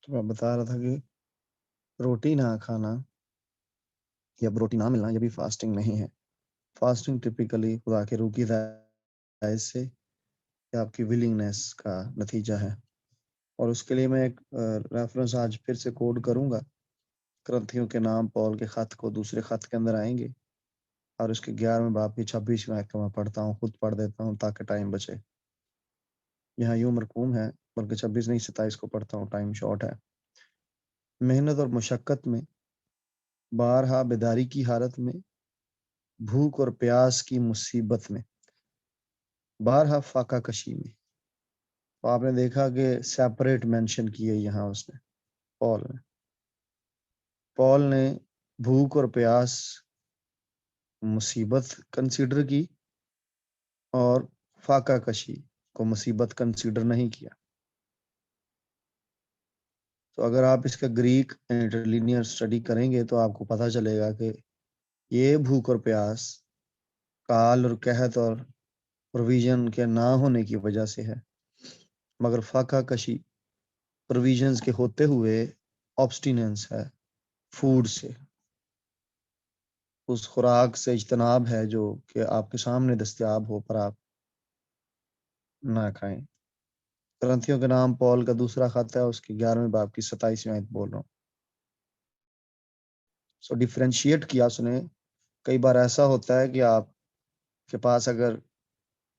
तो मैं बता रहा था कि रोटी ना खाना या रोटी ना मिलना ये भी फास्टिंग नहीं है। फास्टिंग टिपिकली खुदा के रूह की हिदायत से या आपकी विलिंगनेस का नतीजा है। और उसके लिए मैं एक रेफरेंस आज फिर से कोड करूंगा। करंथियों के नाम पौल के खत को दूसरे खत के अंदर आएंगे और उसके 11वें बाब की 26वीं आयत को मैं पढ़ता हूँ, खुद पढ़ देता हूँ ताकि टाइम बचे। यहाँ यूं मरकूम है, बल्कि 26 नहीं 27 को पढ़ता हूँ, टाइम शॉर्ट है। मेहनत और मुशक्कत में, बारहा बेदारी की हालत में, भूख और प्यास की मुसीबत में, बारहा फाका कशी में। तो आपने देखा कि सेपरेट मेंशन किए यहाँ उसने, पॉल ने भूख और प्यास मुसीबत कंसीडर की और फाका कशी को मुसीबत कंसीडर नहीं किया। तो अगर आप इसका ग्रीक इंटरलिनियर स्टडी करेंगे तो आपको पता चलेगा कि ये भूख और प्यास काल और कहत और प्रोविजन के ना होने की वजह से है, मगर फाका कशी प्रोविजंस के होते हुए ऑब्स्टिनेंस है, फूड से, उस खुराक से इज्तनाब है जो कि आपके सामने दस्तयाब हो पर आप ना खाएं। करंथियों के नाम पौल का दूसरा खत है, उसके 11वें बाब की 27वीं आयत बोल रहा हूँ। सो डिफरेंशिएट किया उसने। कई बार ऐसा होता है कि आपके पास अगर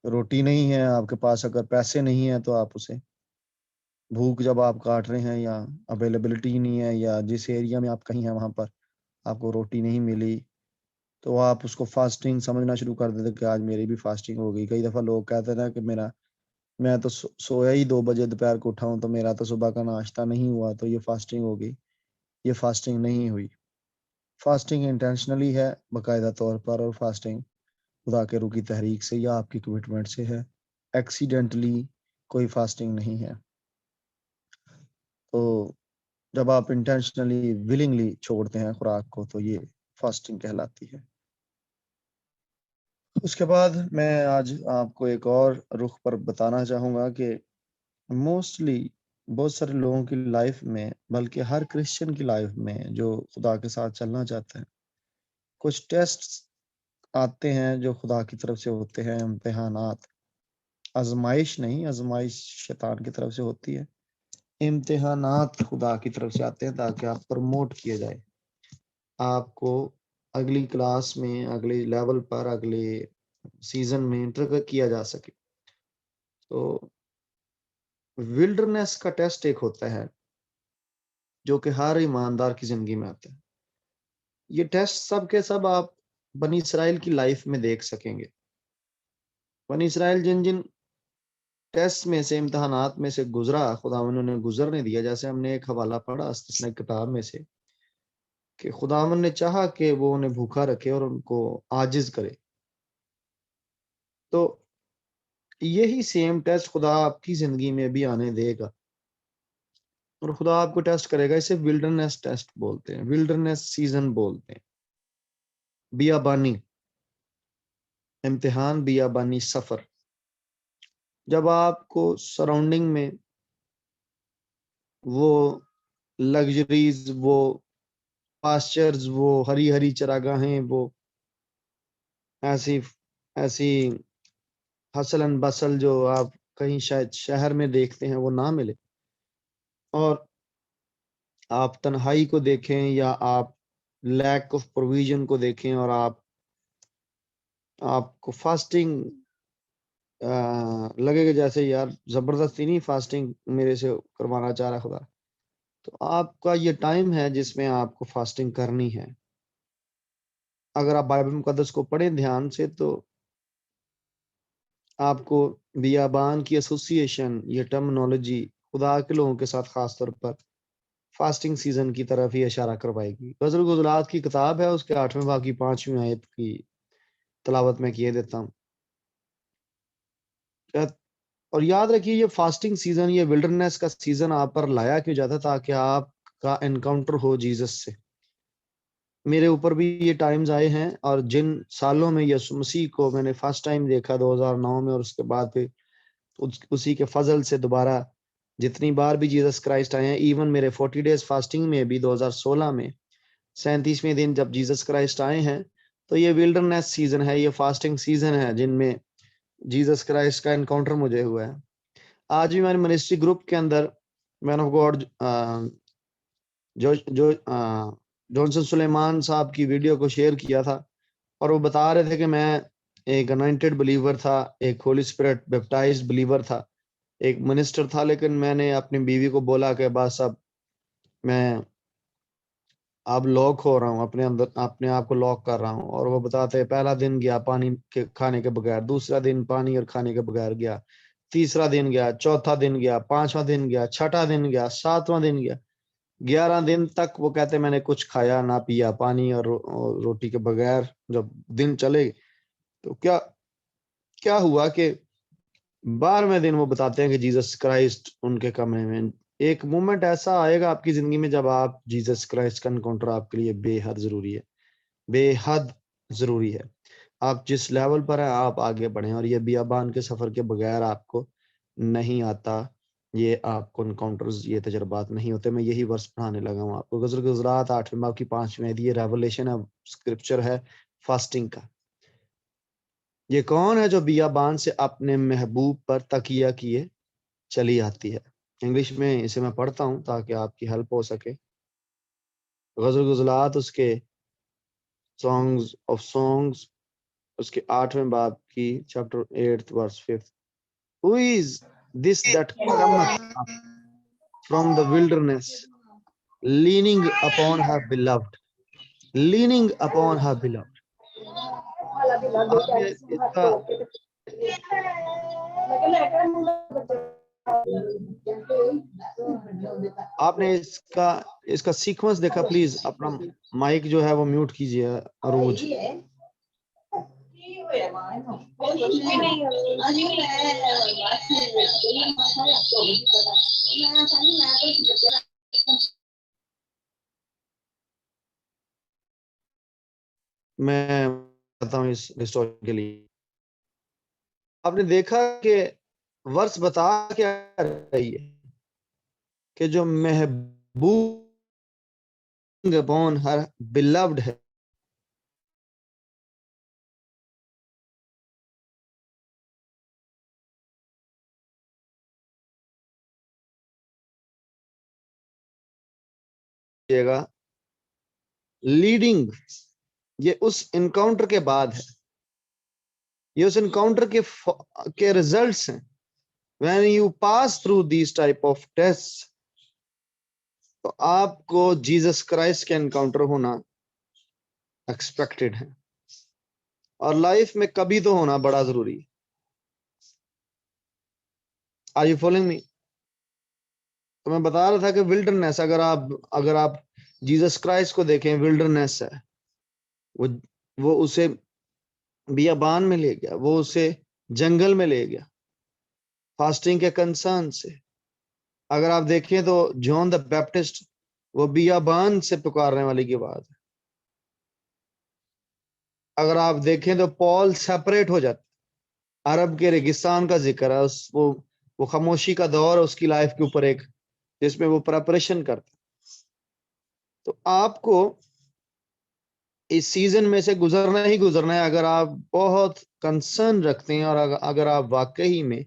रोटी नहीं है, आपके पास अगर पैसे नहीं है, तो आप उसे भूख जब आप काट रहे हैं या अवेलेबिलिटी नहीं है या जिस एरिया में आप कहीं हैं वहां पर आपको रोटी नहीं मिली, तो आप उसको फास्टिंग समझना शुरू कर देते कि आज मेरी भी फास्टिंग हो गई। कई दफा लोग कहते हैं ना कि मैं तो सोया ही 2 बजे दोपहर को उठा हूं, तो मेरा तो सुबह का नाश्ता नहीं हुआ, तो ये फास्टिंग हो गई। ये फास्टिंग नहीं हुई। फास्टिंग इंटेंशनली है बाकायदा तौर पर, और फास्टिंग खुदा के रूह की तहरीक से या आपकी कमिटमेंट से है। एक्सीडेंटली कोई फास्टिंग नहीं है। तो जब आप इंटेंशनली विलिंगली छोड़ते हैं खुराक को, तो ये फास्टिंग कहलाती है। उसके बाद मैं आज आपको एक और रुख पर बताना चाहूंगा कि मोस्टली बहुत सारे लोगों की लाइफ में, बल्कि हर क्रिश्चियन की लाइफ में जो खुदा के साथ चलना चाहते हैं, कुछ टेस्ट आते हैं जो खुदा की तरफ से होते हैं, इम्तिहानात। आजमाइश नहीं, आजमाइश शैतान की तरफ से होती है। इम्तिहानात खुदा की तरफ से आते हैं ताकि आप प्रमोट किए जाए, आपको अगली क्लास में, अगले लेवल पर, अगले सीजन में इंटर किया जा सके। तो विल्डरनेस का टेस्ट एक होता है जो कि हर ईमानदार की जिंदगी में आता है। ये टेस्ट सब के सब आप बनी इसराइल की लाइफ में देख सकेंगे। बनी इसराइल जिन जिन टेस्ट में से, इम्तहानात में से गुजरा, खुदा उन्होंने गुजरने दिया। जैसे हमने एक हवाला पढ़ा इस्तिस्ना की किताब में से कि खुदावन ने चाहा कि वो उन्हें भूखा रखे और उनको आजिज करे। तो यही सेम टेस्ट खुदा आपकी जिंदगी में भी आने देगा और खुदा आपको टेस्ट करेगा। इसे विल्डरनेस टेस्ट बोलते हैं, विल्डरनेस सीजन बोलते हैं, बियाबानी इम्तिहान, बियाबानी सफर। जब आपको सराउंडिंग में वो लग्जरीज, वो पास्चर्स, वो हरी हरी चरागाहें, वो ऐसी ऐसी हसलन बसल जो आप कहीं शायद शहर में देखते हैं, वो ना मिले, और आप तन्हाई को देखें या आप लैक ऑफ प्रोविजन को देखें, और आपको फास्टिंग लगेगा जैसे यार जबरदस्ती नहीं फास्टिंग मेरे से करवाना चाह रहा खुदा, तो आपका ये टाइम है जिसमें आपको फास्टिंग करनी है। अगर आप बाइबल मुकद्दस को पढ़ें ध्यान से, तो आपको बियाबान की एसोसिएशन, ये टर्मिनोलॉजी खुदा के लोगों के साथ खास तौर पर फास्टिंग सीजन की तरफ ही इशारा करवाएगी। गज़ल गुज़रात की किताब है, उसके 8वें बाब की 5वीं आयत की तलावत में किए देता हूँ। और याद रखिए, ये फास्टिंग सीजन, ये विल्डरनेस का सीजन आप पर लाया क्यों जाता, ताकि आपका एनकाउंटर हो जीसस से। मेरे ऊपर भी ये टाइम्स आए हैं, और जिन सालों में यीशु मसीह को मैंने फर्स्ट टाइम देखा 2009 में, और उसके बाद फिर उसी के फजल से दोबारा जितनी बार भी जीसस क्राइस्ट आए हैं, इवन मेरे 40 डेज फास्टिंग में भी 2016 में 37वें दिन जब जीसस क्राइस्ट आए हैं, तो ये विल्डरनेस सीजन है, ये फास्टिंग सीजन है जिनमें जीसस क्राइस्ट का एनकाउंटर मुझे हुआ है। आज भी मैंने मिनिस्ट्री ग्रुप के अंदर मैन ऑफ गॉड जो जो जॉनसन सुलेमान साहब की वीडियो को शेयर किया था, और वो बता रहे थे कि मैं एक अनॉइंटेड बिलीवर था, एक होली स्पिरिट बैप्टाइज्ड बिलीवर था, एक मिनिस्टर था, लेकिन मैंने अपनी बीवी को बोला कि बस अब मैं अब लॉक हो रहा हूँ, अपने अंदर अपने आप को लॉक कर रहा हूँ। और वो बताते हैं पहला दिन गया पानी के खाने के बगैर, दूसरा दिन पानी और खाने के बगैर गया, तीसरा दिन गया, चौथा दिन गया, पांचवा दिन गया, छठा दिन गया, सातवां दिन गया, 11 दिन तक वो कहते मैंने कुछ खाया ना पिया, पानी और रोटी के बगैर जब दिन चले। तो क्या क्या हुआ कि 12वें दिन वो बताते हैं कि जीसस क्राइस्ट उनके कमरे में। एक मोमेंट ऐसा आएगा आपकी जिंदगी में जब आप जीसस क्राइस्ट का एनकाउंटर आपके लिए बेहद जरूरी है, बेहद जरूरी है। आप जिस लेवल पर है आप आगे बढ़े, और ये बियाबान के सफर के बगैर आपको नहीं आता, ये आपको एनकाउंटर्स, ये तजर्बात नहीं होते। मैं यही वर्स पढ़ाने लगा हूँ आपको, गुजरात 8वें बाब की 5वीं आयत, ये रेवलेशन है, स्क्रिप्चर है फास्टिंग का। ये कौन है जो बियाबान से अपने महबूब पर तकिया किए चली आती है? इंग्लिश में इसे मैं पढ़ता हूँ ताकि आपकी हेल्प हो सके। गजल गुजलात उसके सॉन्ग्स ऑफ सॉन्ग्स उसके 8वें बाब की chapter 8 verse 5। Who is this that cometh up from the wilderness, leaning upon her beloved, leaning upon her beloved? आपने इसका आपने इसका इसका सीक्वेंस देखा? प्लीज अपना माइक जो है वो म्यूट कीजिए अरूज। मैं बताता हूँ इस स्टोरी के लिए। आपने देखा कि वर्स बता क्या रही है कि जो महबूब अपॉन हर बिलव्ड है, लीडिंग, ये उस इनकाउंटर के बाद है, ये उस इनकाउंटर के रिजल्ट्स हैं। When you pass through these type of test, तो आपको जीसस क्राइस्ट के एनकाउंटर होना एक्सपेक्टेड है, और लाइफ में कभी तो होना बड़ा जरूरी है। Are you following me? तो मैं बता रहा था कि विल्डरनेस, अगर आप जीसस क्राइस्ट को देखें, विल्डरनेस है, वो उसे बियाबान में ले गया, वो उसे जंगल में ले गया फास्टिंग के कंसर्न से। अगर आप देखें तो जॉन द बैप्टिस्ट वो बियाबान से पुकारने वाली की बात है। अगर आप देखें तो पॉल सेपरेट हो जाता, अरब के रेगिस्तान का जिक्र है, उस वो खामोशी का दौर है उसकी लाइफ के ऊपर, एक जिसमें वो प्रेपरेशन करता। तो आपको इस सीजन में से गुजरना ही गुजरना है, अगर आप बहुत कंसर्न रखते हैं, और अगर आप वाकई में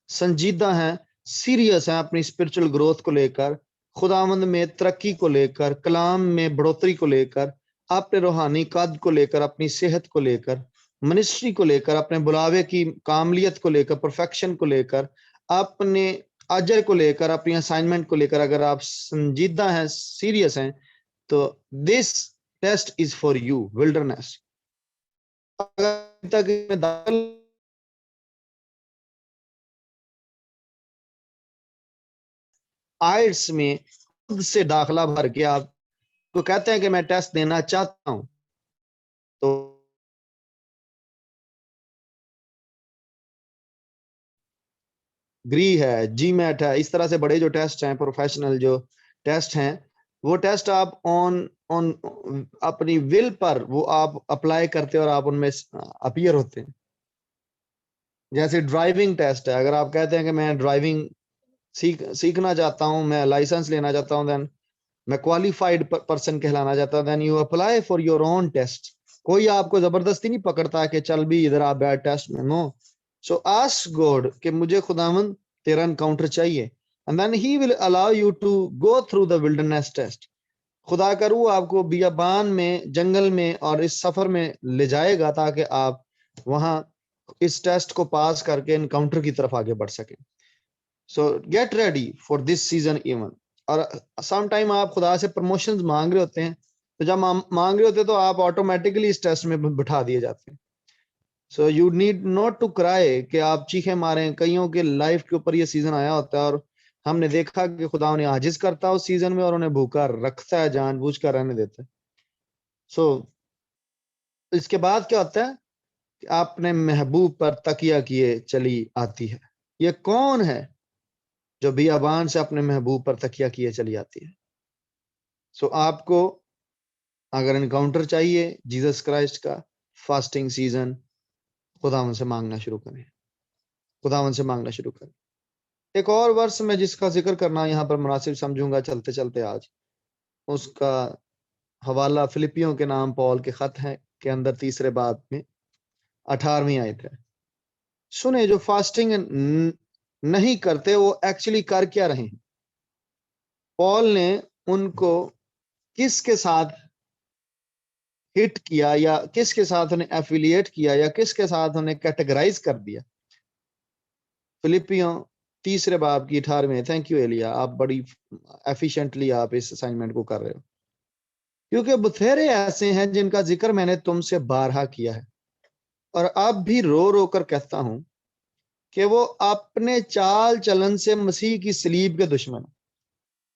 संजीदा हैं, सीरियस हैं अपनी स्पिरिचुअल ग्रोथ को लेकर, खुदावंद में तरक्की को लेकर, कलाम में बढ़ोतरी को लेकर, अपने रूहानी कद को लेकर, अपनी सेहत को लेकर, मिनिस्ट्री को लेकर, अपने बुलावे की कामलियत को लेकर, परफेक्शन को लेकर, अपने अजर को लेकर, अपनी असाइनमेंट को लेकर, अगर आप संजीदा हैं, सीरियस हैं, तो this test is for you, wilderness. अगर तक में दाखिल आइट्स में खुद से दाखला भर के आप तो कहते हैं कि मैं टेस्ट देना चाहता हूं, तो ग्री है, जीमैट है, इस तरह से बड़े जो टेस्ट हैं, प्रोफेशनल जो टेस्ट हैं, वो टेस्ट आप ऑन ऑन अपनी विल पर वो आप अप्लाई करते हैं और आप उनमें अपीयर होते हैं। जैसे ड्राइविंग टेस्ट है, अगर आप कहते हैं कि मैं ड्राइविंग सीखना चाहता हूं, मैं लाइसेंस लेना चाहता हूं, देन मैं क्वालिफाइड पर्सन कहलाना चाहता हूं, then you apply for your own test. कोई आपको जबरदस्ती नहीं पकड़ता कि चल भी इधर आप बैठ टेस्ट में, नो। सो आस्क गॉड कि मुझे खुदावंद तेरा एनकाउंटर चाहिए, and then he will allow you to go through the wilderness test. खुदा करूँ आपको बियाबान में, जंगल में और इस सफर में ले जाएगा ताकि आप वहां इस टेस्ट को पास करके एनकाउंटर की तरफ आगे बढ़ सके। सो get ready for this season even. और सम टाइम आप खुदा से प्रमोशंस मांग रहे होते हैं, तो जब मांग रहे होते हैं तो आप ऑटोमेटिकली इस टेस्ट में बिठा दिए जाते हैं। So you need not to cry कि आप चीखें मारें। कईयों के लाइफ के ऊपर ये सीजन आया होता है और हमने देखा कि खुदा उन्हें आजिज करता है उस सीजन में और उन्हें भूखा रखता है, जानबूझ कर रहने देता है। सो इसके बाद क्या होता है कि आपने महबूब पर तकिया किए चली आती है। ये कौन है जो बियाबान से अपने महबूब पर तकिया किए चली आती है? सो आपको अगर एनकाउंटर चाहिए जीसस क्राइस्ट का, फास्टिंग सीजन, खुदावन से मांगना शुरू करें, खुदावन से मांगना शुरू करें। एक और वर्ष में जिसका जिक्र करना यहाँ पर मुनासिब समझूंगा चलते चलते आज, उसका हवाला फिलिपियों के नाम पौल के खत है के अंदर तीसरे बाब में 18वीं आयत है। सुने, जो फास्टिंग नहीं करते वो एक्चुअली कर क्या रहे हैं? पौल ने उनको किसके साथ हिट किया या किसके साथ उन्हें एफिलिएट किया या किसके साथ उन्हें कैटेगराइज कर दिया? फिलिपियों तीसरे बाब की 18वीं। थैंक यू एलिया, आप बड़ी एफिशिएंटली आप इस असाइनमेंट को कर रहे हो, क्योंकि बथेरे ऐसे हैं जिनका जिक्र मैंने तुमसे बारहा किया है और अब भी रो रो कर कहता हूं कि वो अपने चाल चलन से मसीह की सलीब के दुश्मन।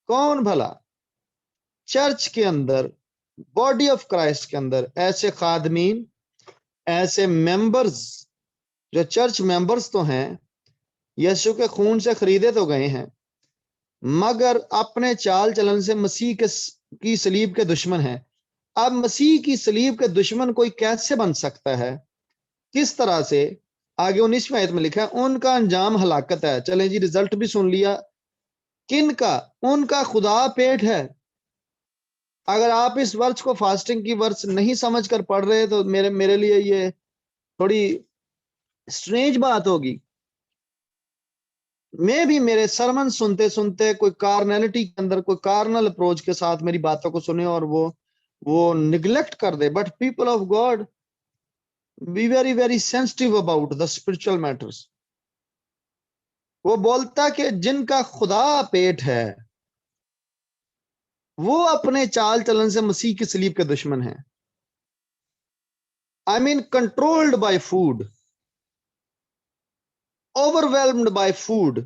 कौन भला चर्च के अंदर, बॉडी ऑफ क्राइस्ट के अंदर ऐसे खादमीन, ऐसे मेंबर्स जो चर्च मेंबर्स तो हैं, यीशु के खून से खरीदे तो गए हैं, मगर अपने चाल चलन से मसीह की सलीब के दुश्मन हैं। अब मसीह की सलीब के दुश्मन कोई कैसे बन सकता है? किस तरह से? आगे 19वें आयत में लिखा है, उनका अंजाम हलाकत है। चलें जी, रिजल्ट भी सुन लिया। किनका? उनका खुदा पेट है। अगर आप इस वर्ष को फास्टिंग की वर्ष नहीं समझ कर पढ़ रहे तो मेरे लिए ये थोड़ी स्ट्रेंज बात होगी। मैं भी मेरे सरमन सुनते सुनते कोई कार्नैलिटी के अंदर, कोई कार्नल अप्रोच के साथ मेरी बातों को सुने और वो निग्लेक्ट कर दे। But people of God, be very very sensitive about the spiritual matters. वो बोलता कि जिनका खुदा पेट है वो अपने चाल चलन से मसीह की सलीब के दुश्मन है। I mean controlled by food, overwhelmed by food,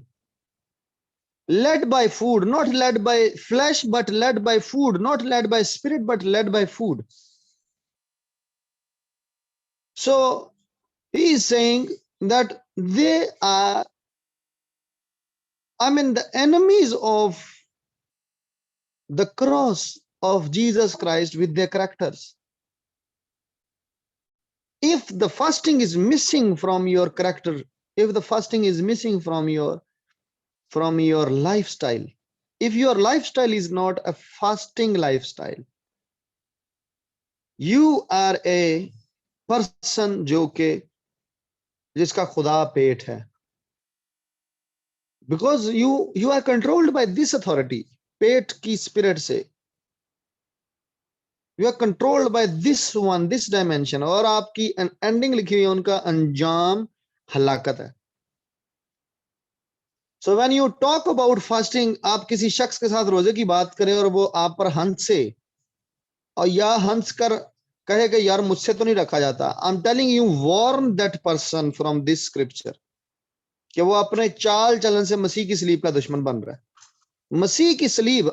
led by food, not led by flesh but led by food, not led by spirit but led by food. So he is saying that they are, I mean, the enemies of the cross of Jesus Christ with their characters. If the fasting is missing from your character, if the fasting is missing from your lifestyle, if your lifestyle is not a fasting lifestyle, you are a person जो के जिसका खुदा पेट है, because you are controlled by this authority, पेट की spirit से you are controlled by this one, this dimension, और आपकी ending लिखी हुई है, उनका अंजाम हलाकत है। So when you talk about fasting, आप किसी शख्स के साथ रोजे की बात करें और वो आप पर हंसे और या हंस कर कहे कि यार मुझसे तो नहीं रखा जाता, I am telling you, warn that person from this scripture कि वो अपने चाल चलन से मसीह की सलीब का दुश्मन बन रहा है। मसीह की सलीब,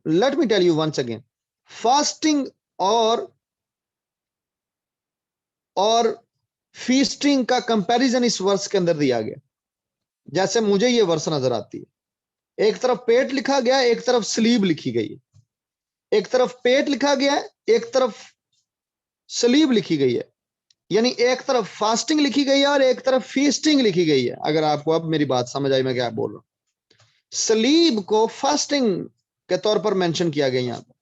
let me tell you once again, fasting और फीस्टिंग का कंपैरिजन इस वर्ष के अंदर दिया गया। जैसे मुझे ये वर्ष नजर आती है, एक तरफ पेट लिखा गया, एक तरफ सलीब लिखी गई है। एक तरफ पेट लिखा गया है, एक तरफ सलीब लिखी गई है। यानी एक तरफ फास्टिंग लिखी गई है और एक तरफ फीस्टिंग लिखी गई है। अगर आपको अब मेरी बात समझ आई मैं क्या बोल रहा हूं। सलीब को फास्टिंग के तौर पर मेंशन किया गया यहाँ पर,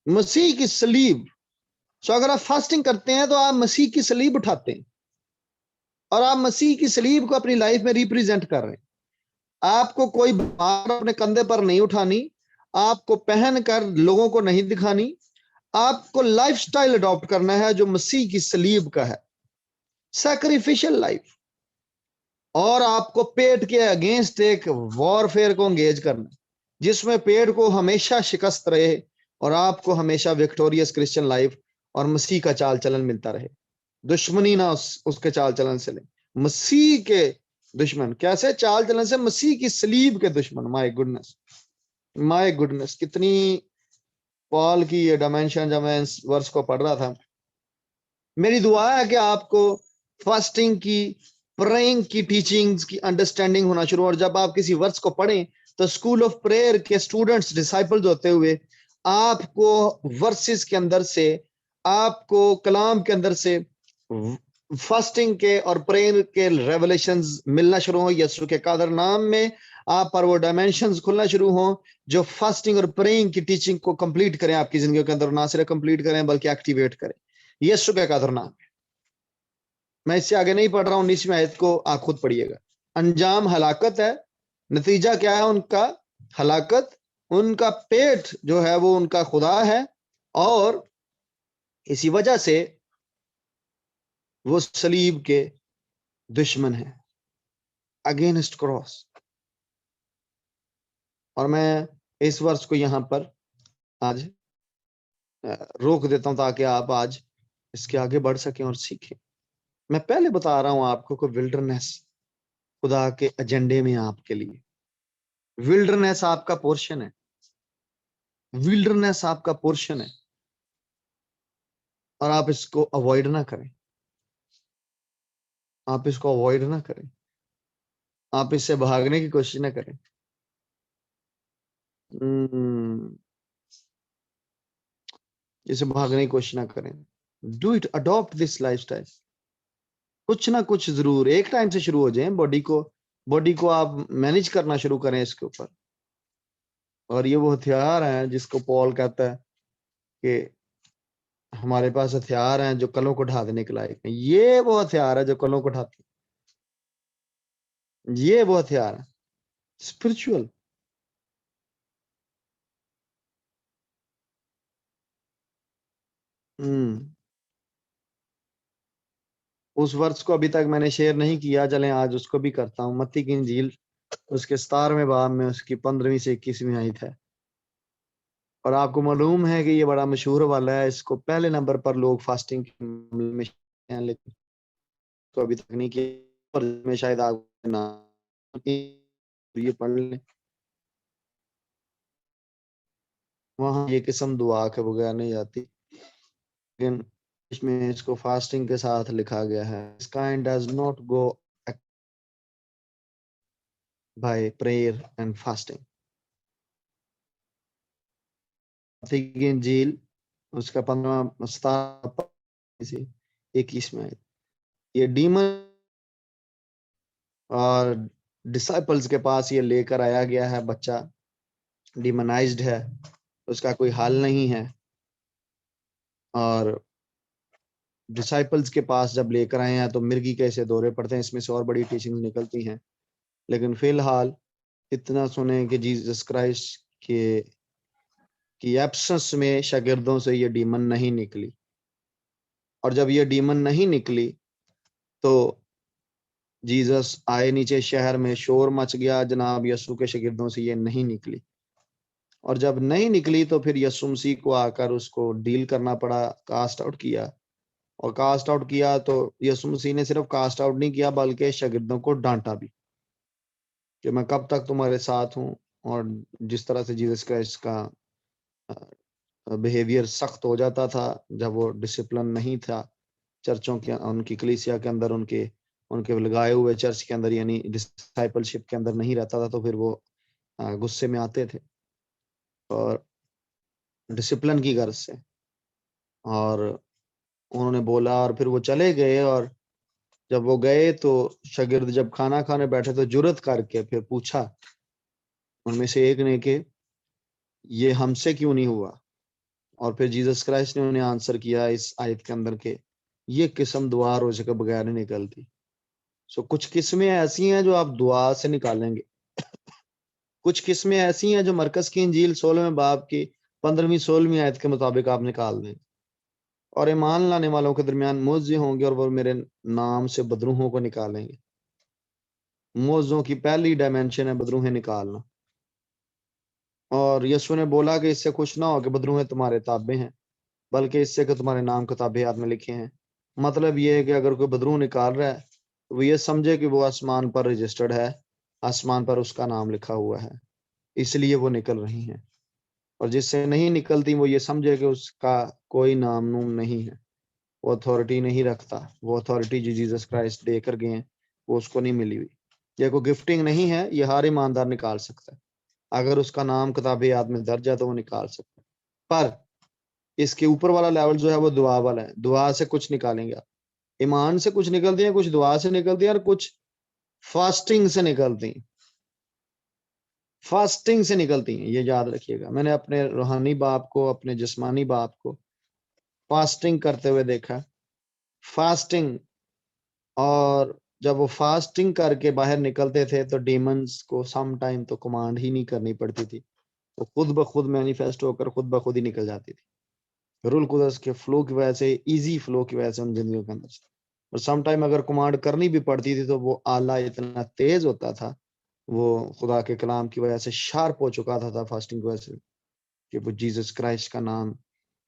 मसीह की सलीब। सो अगर आप फास्टिंग करते हैं तो आप मसीह की सलीब उठाते हैं और आप मसीह की सलीब को अपनी लाइफ में रिप्रेजेंट कर रहे हैं। आपको कोई बात अपने कंधे पर नहीं उठानी, आपको पहन कर लोगों को नहीं दिखानी, आपको लाइफस्टाइल अडॉप्ट करना है जो मसीह की सलीब का है, सैक्रिफिशियल लाइफ। और आपको पेट के अगेंस्ट एक वॉरफेयर को एंगेज करना, जिसमें पेट को हमेशा शिकस्त रहे और आपको हमेशा विक्टोरियस क्रिश्चियन लाइफ और मसीह का चाल चलन मिलता रहे। दुश्मनी ना उसके चाल चलन से ले, मसीह के दुश्मन कैसे चाल चलन से, मसीह की सलीब के दुश्मन। माय गुडनेस, कितनी पॉल की ये डायमेंशन जब मैं इस वर्ष को पढ़ रहा था, मेरी दुआ है कि आपको फास्टिंग की, प्रेइंग की टीचिंग्स की अंडरस्टैंडिंग होना शुरू। और जब आप किसी वर्ष को पढ़ें तो स्कूल ऑफ प्रेयर के स्टूडेंट्स, डिसाइपल्स होते हुए आपको वर्सेस के अंदर से, आपको कलाम के अंदर से फास्टिंग के और प्रेयर के रेवलेशंस मिलना शुरू हो। यीशु के कादर नाम में आप पर वो डायमेंशंस खुलना शुरू हो जो फास्टिंग और प्रेइंग की टीचिंग को कंप्लीट करें आपकी जिंदगी के अंदर, ना सिर्फ कंप्लीट करें बल्कि एक्टिवेट करें। यीशु के कादर नाम। मैं इससे आगे नहीं पढ़ रहा हूं, 19वीं आयत को आप खुद पढ़िएगा। अंजाम हलाकत है, नतीजा क्या है उनका? हलाकत। उनका पेट जो है वो उनका खुदा है और इसी वजह से वो सलीब के दुश्मन है, अगेंस्ट क्रॉस। और मैं इस वर्ष को यहां पर आज रोक देता हूं ताकि आप आज इसके आगे बढ़ सकें और सीखें। मैं पहले बता रहा हूं आपको कि विल्डरनेस खुदा के एजेंडे में आपके लिए, विल्डरनेस आपका पोर्शन है, विल्डरनेस आपका पोर्शन है और आप इसको अवॉइड ना करें, आप इसको अवॉइड ना करें, आप इससे भागने की कोशिश ना करें। इसे भागने की कोशिश ना करें। Do it, adopt this lifestyle. कुछ ना कुछ जरूर एक टाइम से शुरू हो जाए, बॉडी को आप मैनेज करना शुरू करें इसके ऊपर। और ये वो हथियार है जिसको पॉल कहता है कि हमारे पास हथियार हैं जो कलों को ढा देने के लायक हैं। ये वो हथियार है जो कलों को ढाते हैं, ये वो हथियार है स्पिरिचुअल। उस वर्ष को अभी तक मैंने शेयर नहीं किया, चलें आज उसको भी करता हूँ। मत्ती की इंजील उसके 17वें बाब में उसकी 15वीं से 21वीं आयत है। और आपको मालूम है कि ये बड़ा मशहूर वाला है, इसको पहले नंबर पर लोग फास्टिंग में हैं, लेकिन इसको अभी तक नहीं किया। और में शायद आप ना ये पढ़ लें, वहां ये किस्म दुआ के बगैर नहीं जाती, लेकिन इसमें इसको फास्टिंग के साथ लिखा गया है। This kind does not go by prayer and fasting. मत्ती इंजील उसका 21 में ये डीमन और डिसाइपल्स के पास ये लेकर आया गया है। बच्चा डिमोनाइज्ड है, उसका कोई हाल नहीं है। और डिसाइपल्स के पास जब लेकर आए हैं तो मिर्गी के ऐसे दौरे पड़ते हैं, इसमें से और बड़ी टीचिंग निकलती हैं। लेकिन फिलहाल इतना सुने कि जीसस क्राइस्ट के की एब्सेंस में शागिर्दों से ये डीमन नहीं निकली। और जब ये डीमन नहीं निकली तो जीसस आए नीचे शहर में, शोर मच गया, जनाब यीशु के शागिर्दों से ये नहीं निकली। और जब नहीं निकली तो फिर यीशु मसीह को आकर उसको डील करना पड़ा, कास्ट आउट किया। और कास्ट आउट किया तो यीशु मसीह ने सिर्फ कास्ट आउट नहीं किया बल्कि शागिर्दों को डांटा भी कि मैं कब तक तुम्हारे साथ हूँ। और जिस तरह से जीसस क्राइस्ट का बिहेवियर सख्त हो जाता था जब वो डिसिप्लिन नहीं था चर्चों के, उनकी कलीसिया के अंदर, उनके उनके लगाए हुए चर्च के अंदर यानी डिसाइपलशिप के अंदर नहीं रहता था, तो फिर वो गुस्से में आते थे और डिसिप्लिन की गर्ज से। और उन्होंने बोला और फिर वो चले गए और जब वो गए तो शागिर्द जब खाना खाने बैठे तो जुर्रत करके फिर पूछा उनमें से एक ने कि ये हमसे क्यों नहीं हुआ। और फिर जीसस क्राइस्ट ने उन्हें आंसर किया इस आयत के अंदर के ये किस्म दुआ रोजे के बगैर नहीं निकलती। सो कुछ किस्में ऐसी हैं जो आप दुआ से निकालेंगे, कुछ किस्में ऐसी हैं जो मरकज की इंजील 16वें बाब की 15वीं 16वीं आयत के मुताबिक आप निकाल दें। और ईमान लाने वालों के दरमियान मोजे होंगे और वो मेरे नाम से बदरूहों को निकालेंगे। मोजों की पहली डायमेंशन है बदरूहें निकालना। और यीशु ने बोला कि इससे खुश ना हो कि बदरूहें तुम्हारे ताबे हैं, बल्कि इससे कि तुम्हारे नाम किताबे हाथ में लिखे हैं। मतलब ये है कि अगर कोई बदरूह निकाल रहा है तो वो ये समझे कि वो आसमान पर रजिस्टर्ड है, आसमान पर उसका नाम लिखा हुआ है, इसलिए वो निकल रही हैं। और जिससे नहीं निकलती वो ये समझे कि उसका कोई नाम नूम नहीं है, वो अथॉरिटी नहीं रखता। वो अथॉरिटी जो जीसस क्राइस्ट दे कर गए हैं वो उसको नहीं मिली हुई। ये कोई गिफ्टिंग नहीं है, ये हर ईमानदार निकाल सकता है। अगर उसका नाम किताब याद में दर्ज है तो वो निकाल सकता है। पर इसके ऊपर वाला लेवल जो है वो दुआ वाला है। दुआ से कुछ निकालेंगे आप, ईमान से कुछ निकलती है, कुछ दुआ से निकलती है और कुछ फास्टिंग से निकलती हैं। फास्टिंग से निकलती हैं, ये याद रखिएगा। मैंने अपने रूहानी बाप को, अपने जिस्मानी बाप को फास्टिंग करते हुए देखा। फास्टिंग, और जब वो फास्टिंग करके बाहर निकलते थे तो डीमंस को सम टाइम तो कमांड ही नहीं करनी पड़ती थी, वो खुद ब खुद मैनिफेस्ट होकर खुद ब खुद ही निकल जाती थी। रूल कुदस के फ्लो की वजह से, इजी फ्लो की वजह से उन जिंदगियों के अंदर से। और सम टाइम अगर कमांड करनी भी पड़ती थी तो वो आला इतना तेज होता था, वो खुदा के कलाम की वजह से शार्प हो चुका था फास्टिंग की वजह से, कि वो जीसस क्राइस्ट का नाम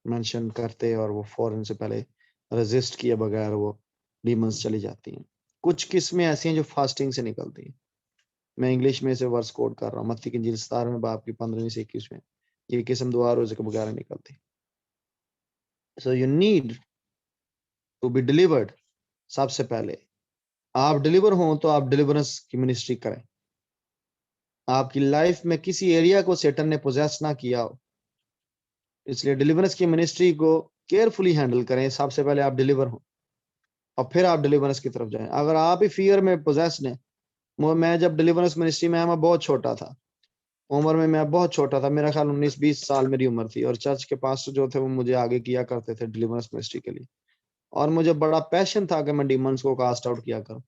मेंशन करते और वो फौरन से पहले रेजिस्ट किए बगैर वो डीमंस चली जाती हैं। कुछ किस्में ऐसी हैं जो फास्टिंग से निकलती हैं। मैं इंग्लिश में से वर्स कोड कर रहा हूँ, मत्ती की इंजील 17वें बाब की 15वीं से 21वें। ये किस्म दुआ रोजे के बगैर निकलती। So you need to be delivered. सबसे पहले आप डिलीवर हो तो आप डिलीवरेंस की मिनिस्ट्री करें। आपकी लाइफ में किसी एरिया को सेटन ने पोजेस ना किया हो, इसलिए डिलीवरेंस की मिनिस्ट्री को केयरफुली हैंडल करें। सबसे पहले आप डिलीवर हो और फिर आप डिलीवरेंस की तरफ जाएं। अगर आप ही फियर में पोजेस ने, मैं जब डिलीवरेंस मिनिस्ट्री में मैं बहुत छोटा था, उम्र में मैं बहुत छोटा था, मेरा ख्याल 19-20 साल मेरी उम्र थी। और चर्च के पास जो थे वो मुझे आगे किया करते थे डिलीवरेंस मिनिस्ट्री के लिए। और मुझे बड़ा पैशन था कि मैं डीमंस को कास्ट आउट किया करूं,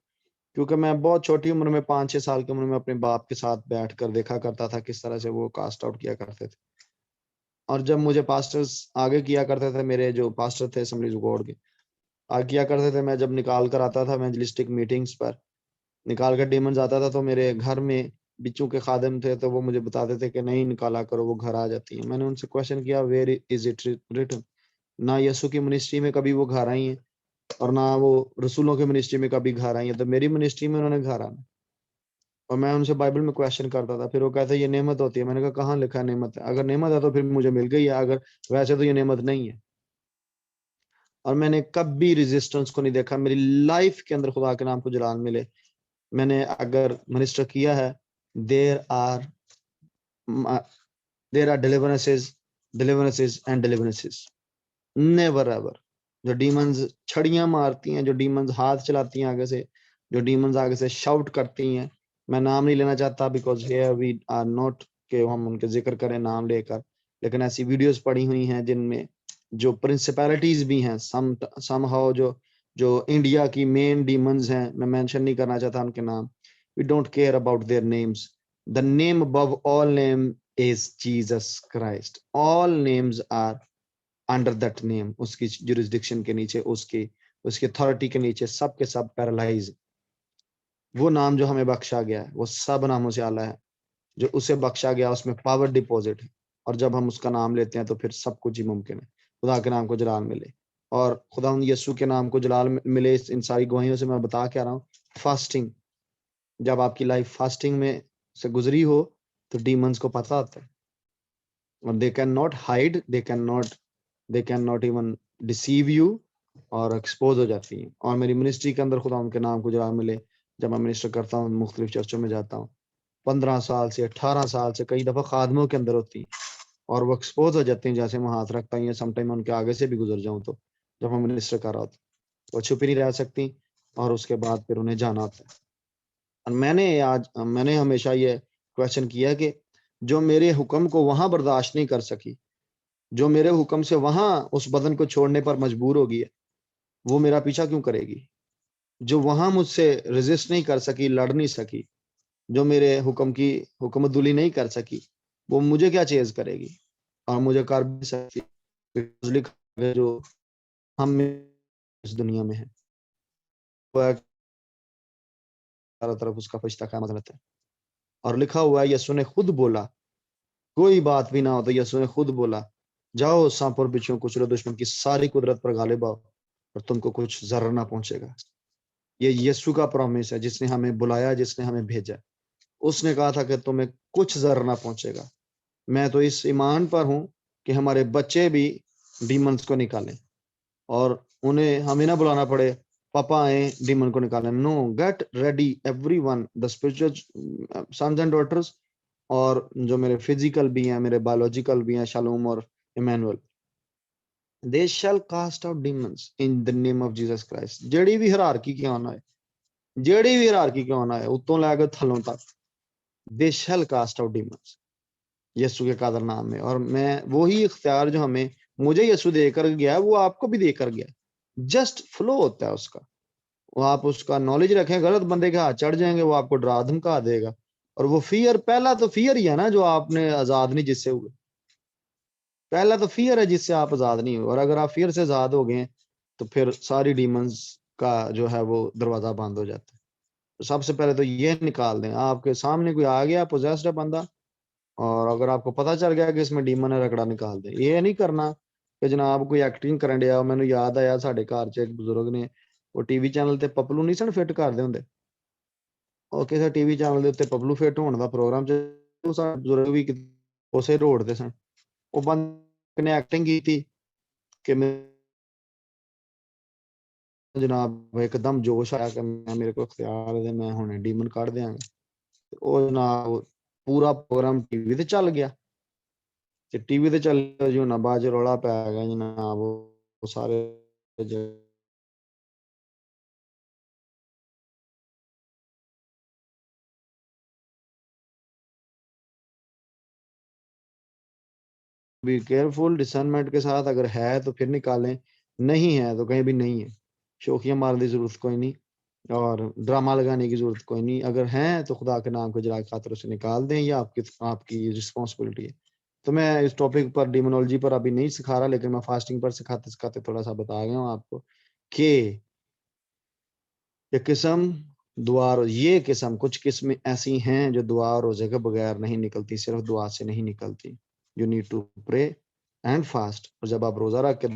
क्योंकि मैं बहुत छोटी उम्र में 5-6 साल की उम्र में अपने बाप के साथ बैठकर देखा करता था किस तरह से वो कास्ट आउट किया करते थे। और जब मुझे पास्टर्स आगे किया करते थे, मेरे जो पास्टर थे असेंबलीज ऑफ गॉड के आगे किया करते थे, मैं जब निकाल कर आता था इवेंजलिस्टिक मीटिंग्स पर, निकाल कर डीमंस आता था तो मेरे घर में बिच्चू के खादिम थे, तो वो मुझे बताते थे कि नहीं निकाला करो, वो घर आ जाती है। मैंने उनसे क्वेश्चन किया, वेयर इज इट रिटन? ना यीशु की मिनिस्ट्री में कभी वो घर आई है और ना वो रसूलों की मिनिस्ट्री में कभी घर आई है, तो मेरी मिनिस्ट्री में उन्होंने घर आना। और मैं उनसे बाइबल में क्वेश्चन करता था, फिर वो कहते ये नेमत होती है। मैंने कहा कहाँ लिखा है नेमत है? अगर नेमत है तो फिर मुझे मिल गई है, अगर वैसे तो ये नेमत नहीं है। और मैंने कभी रेजिस्टेंस को नहीं देखा मेरी लाइफ के अंदर खुदा के नाम को जलाल मिले। मैंने अगर मिनिस्टर किया है, there are there are deliverances and deliverances, never ever. जो डीमंस छड़ियां मारती हैं, जो डीमंस हाथ चलाती हैं आगे से, जो डीमंस आगे से शाउट करती हैं, मैं नाम नहीं लेना चाहता because here we are not के हम उनके जिक्र करें नाम लेकर, लेकिन ऐसी वीडियोस पड़ी हुई हैं जिनमें जो प्रिंसिपैलिटीज भी हैं समहाउ, जो जो इंडिया की मेन डीमंस हैं, मैं मेंशन नहीं करना चाहता उनके नाम। We don't care about their names. The name above all name is Jesus Christ. All names are under that name, उसकी जुरिस्डिक्शन के नीचे, उसकी उसकी अथॉरिटी के नीचे सब के सब पैरालाइज। वो नाम जो हमें बख्शा गया है वो सब नामों से आला है। जो उसे बख्शा गया उसमें पावर डिपॉजिट है, और जब हम उसका नाम लेते हैं तो फिर सब कुछ ही मुमकिन है। खुदा के नाम को जलाल मिले और खुदा यीशु के नाम को जलाल मिले। इन सारी गवाहियों से मैं बता के आ रहा हूँ, फास्टिंग, जब आपकी लाइफ फास्टिंग में से गुजरी हो तो डीमंस को पता होता है, और they can not hide, they can not even deceive you, और एक्सपोज हो जाती हैं। और मेरी मिनिस्ट्री के अंदर खुदा उनके नाम को जलाल मिले, जब मैं मिनिस्टर करता हूँ, मुख्तलिफ चर्चों में जाता हूँ, 15 साल से 18 साल से कई दफ़ा खादमों के अंदर होती हैं, और वो एक्सपोज हो जाती हैं जैसे मैं हाथ रखता हूँ, या समटाइम उनके आगे से भी गुजर जाऊँ तो, जब मैं मिनिस्टर कर रहा होता, वो छुपी नहीं रह सकती। और उसके बाद फिर उन्हें जाना होता है। और मैंने हमेशा ये क्वेश्चन किया कि जो मेरे हुक्म को वहां बर्दाश्त नहीं कर सकी, जो मेरे हुक्म से वहां उस बदन को छोड़ने पर मजबूर होगी, वो मेरा पीछा क्यों करेगी? जो वहां मुझसे रेजिस्ट नहीं कर सकी, लड़ नहीं सकी, जो मेरे हुक्म की हुक्मतुली नहीं कर सकी, वो मुझे क्या चेज करेगी? और मुझे कर भी सकती है। लिखा है जो हम इस दुनिया में है, वो है चारों तरफ उसका फरिश्ता क़यामत रहता है। और लिखा हुआ है, यीशु ने खुद बोला, कोई बात भी ना हो तो यीशु ने खुद बोला, जाओ सांप और बिच्छुओं को कुचलो, दुश्मन की सारी कुदरत पर गालिब आओ और तुमको कुछ जर्र ना पहुंचेगा। ये यीशु का प्रॉमिस है, जिसने हमें बुलाया, जिसने हमें भेजा। उसने कहा था कि तुम्हें कुछ जर्र ना पहुंचेगा। मैं तो इस ईमान पर हूं कि हमारे बच्चे भी डीमंस को निकालें और उन्हें हमें ना बुलाना पड़े, पापा आए डीमन को निकालें। No, get ready everyone, the spiritual sons and daughters, और जो मेरे फिजिकल भी हैं, मेरे बायोलॉजिकल भी हैं, शालूम और Emmanuel, they shall cast out demons in the name of Jesus Christ. जेड़ी भी हिरारकी क्यों ना है, जेड़ी भी हिरारकी क्यों ना है, उत्तों लैके थलों तक, दे शैल कास्ट आउट डीमंस, यीशु के कादर नाम में। और मैं वही इख्तियार जो हमें मुझे यीशु देकर गया है, वो आपको भी देकर गया है। जस्ट फ्लो होता है उसका, वो आप उसका नॉलेज रखें, गलत बंदे के हाथ चढ़ जाएंगे, वो आपको डरा धमका देगा। और वो फियर, पहला तो फियर ही है ना जो आपने आजाद नहीं जिससे हुए, पहला तो फियर है जिससे आप आजाद नहीं हुए। और अगर आप फियर से आजाद हो गए तो फिर सारी डीमंस का जो है वो दरवाजा बंद हो जाता है। तो सबसे पहले तो ये निकाल दें। आपके सामने कोई आ गया पोजेस्ड है बंदा, और अगर आपको पता चल गया कि इसमें डीमन है, रगड़ा निकाल दे। ये नहीं करना कि जनाब कोई एक्टिंग करन दिया। मैंने याद आया साडे घर च एक बुजुर्ग ने वो टीवी चैनल ते पपलू नहीं सन फिट करदे हुंदे, ਉਹ ਕਿਸੇ ਟੀਵੀ ਚੈਨਲ ਦੇ ਉੱਤੇ ਪਬਲੂ ਫਿੱਟ ਹੋਣ ਦਾ ਪ੍ਰੋਗਰਾਮ ਚ ਸਾਡੇ ਬਜ਼ੁਰਗ ਵੀ ਉਸੇ ਰੋਡ ਤੇ ਸਨ। ਉਹ ਬੰਦੇ ਨੇ ਐਕਟਿੰਗ ਕੀਤੀ ਕਿ ਮੈਂ ਜਨਾਬ ਇੱਕਦਮ ਜੋਸ਼ ਆਇਆ ਕਿ ਮੇਰੇ ਕੋਲ ਇਖਤਿਆਰ ਹੈ, ਮੈਂ ਹੁਣ ਡੀਮਨ ਕੱਢ ਦਿਆਂਗਾ। ਉਹ ਜਨਾਬ ਪੂਰਾ ਪ੍ਰੋਗਰਾਮ ਟੀਵੀ ਤੇ ਚੱਲ ਗਿਆ, ਤੇ ਟੀਵੀ ਤੇ ਚੱਲ ਜੀ ਹੁਣ ਬਾਅਦ ਚ ਰੌਲਾ ਪੈ ਗਿਆ ਜਨਾਬ। ਉਹ ਸਾਰੇ बी केयरफुल, डिसर्नमेंट के साथ। अगर है तो फिर निकालें, नहीं है तो कहीं भी नहीं है। शोखियाँ मारने की जरूरत कोई नहीं और ड्रामा लगाने की जरूरत कोई नहीं। अगर हैं तो खुदा के नाम को जला के खातिर उसे निकाल दें, ये आपकी आपकी रिस्पॉन्सिबिलिटी है। तो मैं इस टॉपिक पर डिमोनोलॉजी पर अभी नहीं सिखा रहा, लेकिन मैं फास्टिंग पर सिखाते सिखाते थोड़ा सा बता गया हूँ आपको कि ये किस्म दुआ, ये किस्म कुछ किस्में ऐसी हैं जो दुआ और रोजे के बगैर नहीं निकलती, सिर्फ दुआ से नहीं निकलती। You need to pray and fast. और जब आप रोजा रख के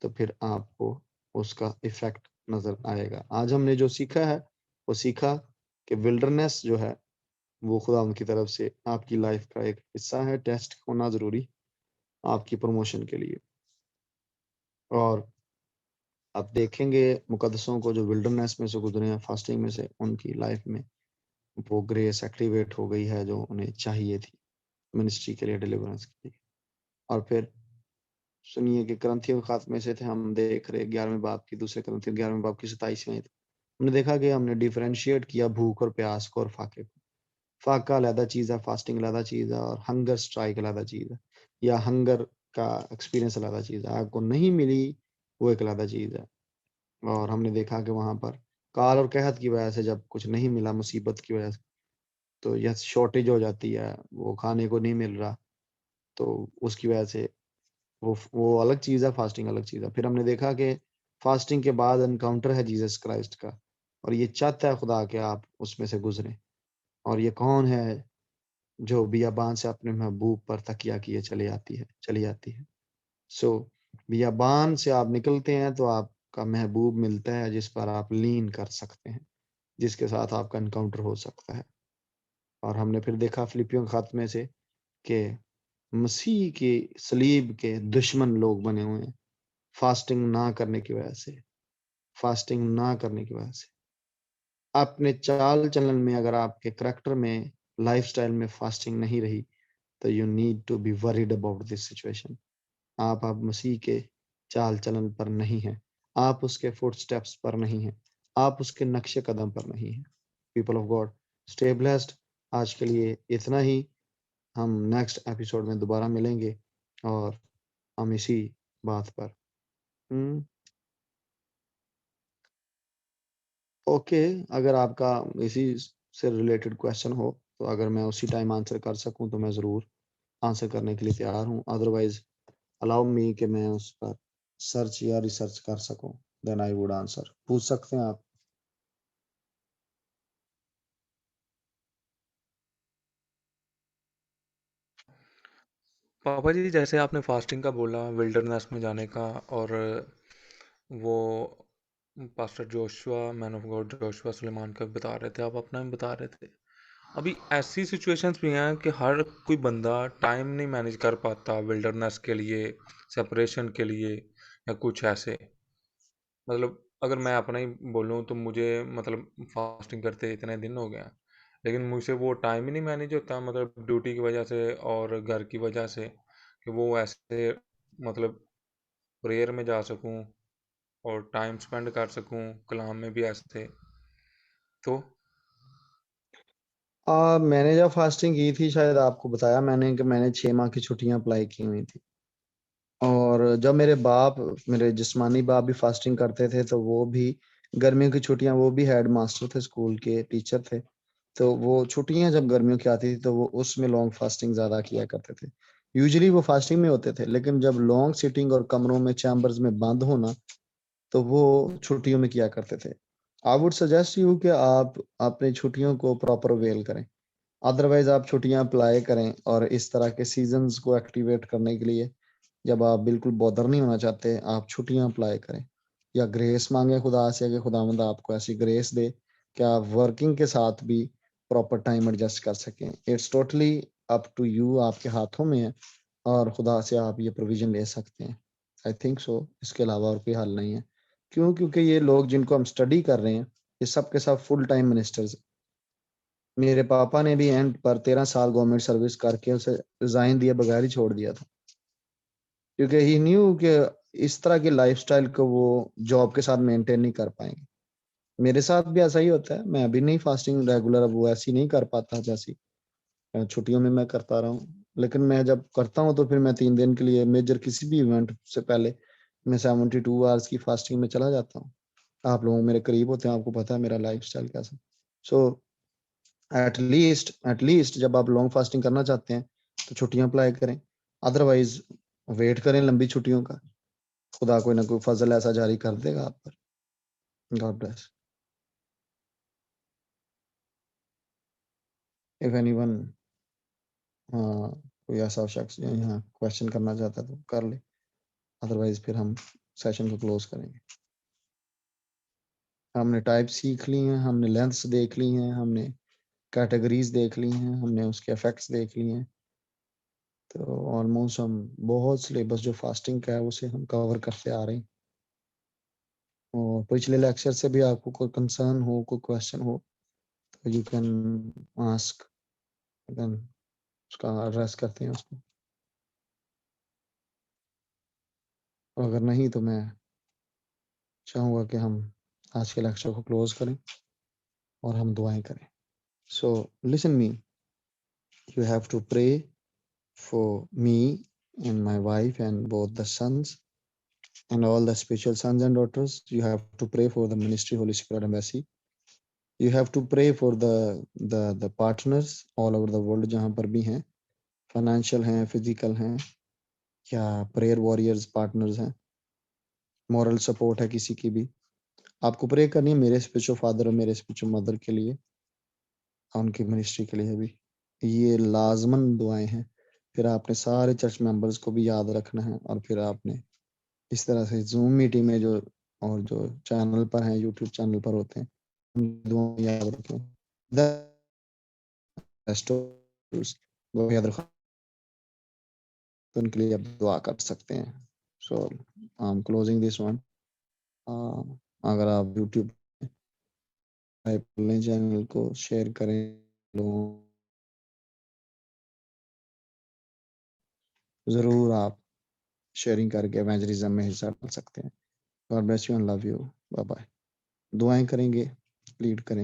तो फिर आपको उसका इफेक्ट नजर आएगा। आज हमने जो सीखा है वो सीखा कि विल्डरनेस जो है वो खुदा उनकी तरफ से आपकी लाइफ का एक हिस्सा है। टेस्ट होना जरूरी आपकी प्रमोशन के लिए। और आप देखेंगे मुकद्दसों को जो विल्डरनेस में से गुजरे हैं, फास्टिंग में से, उनकी लाइफ में वो ग्रेस एक्टिवेट हो गई है जो उन्हें चाहिए थी मिनिस्ट्री के लिए, डिलीवरेंस के लिए। और फिर सुनिए कि करंथियों के खात्मे से थे, हम देख रहे 11वें बाब की, दूसरे करंथियों 11वें बाब की 27वें। हमने देखा कि हमने डिफरेंशिएट किया भूख और प्यास को और फाके को। फाका अलहदा चीज़ है, फास्टिंग अलहदा चीज़ है, और हंगर स्ट्राइक अलहदा चीज़ है, या हंगर का एक्सपीरियंस अलहदा चीज़ है। आपको नहीं मिली वो एक अलहदा चीज़ है। और हमने देखा कि वहाँ पर काल और कहत की वजह से जब कुछ नहीं मिला, मुसीबत की वजह से, तो यह शॉर्टेज हो जाती है, वो खाने को नहीं मिल रहा, तो उसकी वजह से वो अलग चीज़ है, फास्टिंग अलग चीज़ है। फिर हमने देखा कि फास्टिंग के बाद एनकाउंटर है जीसस क्राइस्ट का, और ये चाहता है खुदा कि आप उसमें से गुजरें। और ये कौन है जो बियाबान से अपने महबूब पर तकिया किए चली आती है। सो बियाबान से आप निकलते हैं तो आपका महबूब मिलता है जिस पर आप लीन कर सकते हैं, जिसके साथ आपका एनकाउंटर हो सकता है। और हमने फिर देखा फिलिपियों के खत में से कि मसीह के सलीब के दुश्मन लोग बने हुए हैं फास्टिंग ना करने की वजह से। फास्टिंग ना करने की वजह से अपने चाल चलन में, अगर आपके करैक्टर में, लाइफस्टाइल में फास्टिंग नहीं रही, तो you need to be worried about this situation. आप मसीह के चाल चलन पर नहीं हैं, आप उसके फुटस्टेप्स पर नहीं हैं, आप उसके नक्शे कदम पर नहीं हैं। People of God, stay blessed. आज के लिए इतना ही। हम नेक्स्ट एपिसोड में दोबारा मिलेंगे और हम इसी बात पर ओके। अगर आपका इसी से रिलेटेड क्वेश्चन हो तो अगर मैं उसी टाइम आंसर कर सकूं तो मैं ज़रूर आंसर करने के लिए तैयार हूं। अदरवाइज अलाउ मी कि मैं उस पर सर्च या रिसर्च कर सकूं, देन आई वुड आंसर। पूछ सकते हैं आप। पापा जी, जैसे आपने फास्टिंग का बोला, विल्डरनेस में जाने का, और वो pastor Joshua, man of God Joshua सुलेमान का भी बता रहे थे, आप अपना भी बता रहे थे। अभी ऐसी सिचुएशंस भी हैं कि हर कोई बंदा टाइम नहीं मैनेज कर पाता विल्डरनेस के लिए, सेपरेशन के लिए, या कुछ ऐसे। मतलब अगर मैं अपना ही बोलूँ तो मुझे मतलब फास्टिंग करते इतने दिन हो गए हैं, लेकिन मुझसे वो टाइम ही नहीं मैनेज होता, मतलब ड्यूटी की वजह से और घर की वजह से, कि वो ऐसे मतलब प्रेयर में जा सकूं और टाइम स्पेंड कर सकूं कलाम में भी ऐसे। तो मैंने जब फास्टिंग की थी, शायद आपको बताया मैंने कि मैंने 6 माह की छुट्टियां अप्लाई की हुई थी। और जब मेरे जिस्मानी बाप भी फास्टिंग करते थे, तो वो भी गर्मियों की छुट्टियां, वो भी हेड मास्टर थे, स्कूल के टीचर थे। तो वो छुट्टियां जब गर्मियों की आती थी तो वो उसमें लॉन्ग फास्टिंग ज़्यादा किया करते थे। यूजुअली वो फास्टिंग में होते थे, लेकिन जब लॉन्ग सिटिंग और कमरों में चैम्बर्स में बंद होना, तो वो छुट्टियों में किया करते थे। आई वुड सजेस्ट यू कि आप अपनी छुट्टियों को प्रॉपर वेल करें। अदरवाइज आप छुट्टियां अप्लाई करें और इस तरह के सीजन्स को एक्टिवेट करने के लिए, जब आप बिल्कुल बॉदर नहीं होना चाहते, आप छुट्टियां अप्लाई करें या ग्रेस मांगे खुदा से कि खुदावंद आपको ऐसी ग्रेस दे कि आप वर्किंग के साथ भी प्रॉपर टाइम एडजस्ट कर सकें। It's totally up to you, आपके हाथों में है, और खुदा से आप ये प्रोविजन ले सकते हैं। आई थिंक सो, इसके अलावा और कोई हल नहीं है। क्यों? क्योंकि ये लोग जिनको हम स्टडी कर रहे हैं, ये सब के सब फुल टाइम मिनिस्टर्स। मेरे पापा ने भी एंड पर 13 साल गवर्नमेंट सर्विस करके उसे रिजाइन दिया बगैर ही छोड़ दिया था, क्योंकि ही न्यू कि इस तरह के लाइफस्टाइल को वो जॉब के साथ मेंटेन नहीं कर पाएंगे। मेरे साथ भी ऐसा ही होता है। मैं अभी नहीं फास्टिंग रेगुलर अब वो ऐसी नहीं कर पाता जैसी छुट्टियों में मैं करता रहा हूँ। लेकिन मैं जब करता हूँ तो फिर मैं 3 दिन के लिए मेजर किसी भी इवेंट से पहले मैं 72 आवर्स की फास्टिंग में चला जाता हूँ। आप लोग मेरे करीब होते हैं, आपको पता है मेरा लाइफ स्टाइल कैसा। सो एटलीस्ट जब आप लॉन्ग फास्टिंग करना चाहते हैं तो छुट्टियां अप्लाई करें। अदरवाइज वेट करें लंबी छुट्टियों का। खुदा कोई ना कोई फजल ऐसा जारी कर देगा आप पर। God bless. इफ एनीवन, हाँ, कोई ऐसा शख्स जो यहाँ क्वेश्चन करना चाहता है तो कर ले। अदरवाइज फिर हम सेशन को क्लोज करेंगे। हमने टाइप सीख ली हैं, हमने लेंथ्स देख ली हैं, हमने कैटेगरीज देख ली हैं, हमने उसके इफेक्ट्स देख लिए हैं। तो ऑलमोस्ट हम बहुत सिलेबस जो फास्टिंग का है उसे हम कवर करते आ रहे हैं। और पिछले लेक्चर से भी आपको कोई कंसर्न हो, कोई क्वेश्चन हो, तो यू कैन आस्क, देन उसका एड्रेस करते हैं उसको। और अगर नहीं तो मैं चाहूँगा कि हम आज के लेक्चर को क्लोज करें और हम दुआएं करें। So listen me, you have to pray for me and my wife and both the sons and all the spiritual sons and daughters. You have to pray for the ministry Holy Spirit Embassy. You have to pray for the partners all over the world जहाँ पर भी हैं, financial हैं, physical हैं, या prayer warriors partners हैं, moral support है किसी की भी। आपको प्रे करनी है मेरे स्पिरिचुअल फादर और मेरे स्पिरिचुअल मदर के लिए, उनकी मिनिस्ट्री के लिए भी। ये लाजमन दुआएं हैं। फिर आपने सारे चर्च मेंबर्स को भी याद रखना है, और फिर आपने इस तरह से जूम मीटिंग में जो और जो चैनल पर हैं, यूट्यूब चैनल पर होते हैं, उन दुआओं को याद रखें। द रेस्टोर्स वो याद रखो, तो उनके लिए आप दुआ कर सकते हैं। So I am closing this one. अगर आप यूट्यूब टाइप लें, चैनल को शेयर करें लोगों, ज़रूर आप शेयरिंग करके एवेंजलिज्म में हिस्सा डाल सकते हैं। God bless you and love you. Bye bye. दुआएं करेंगे, लीड करेंगे।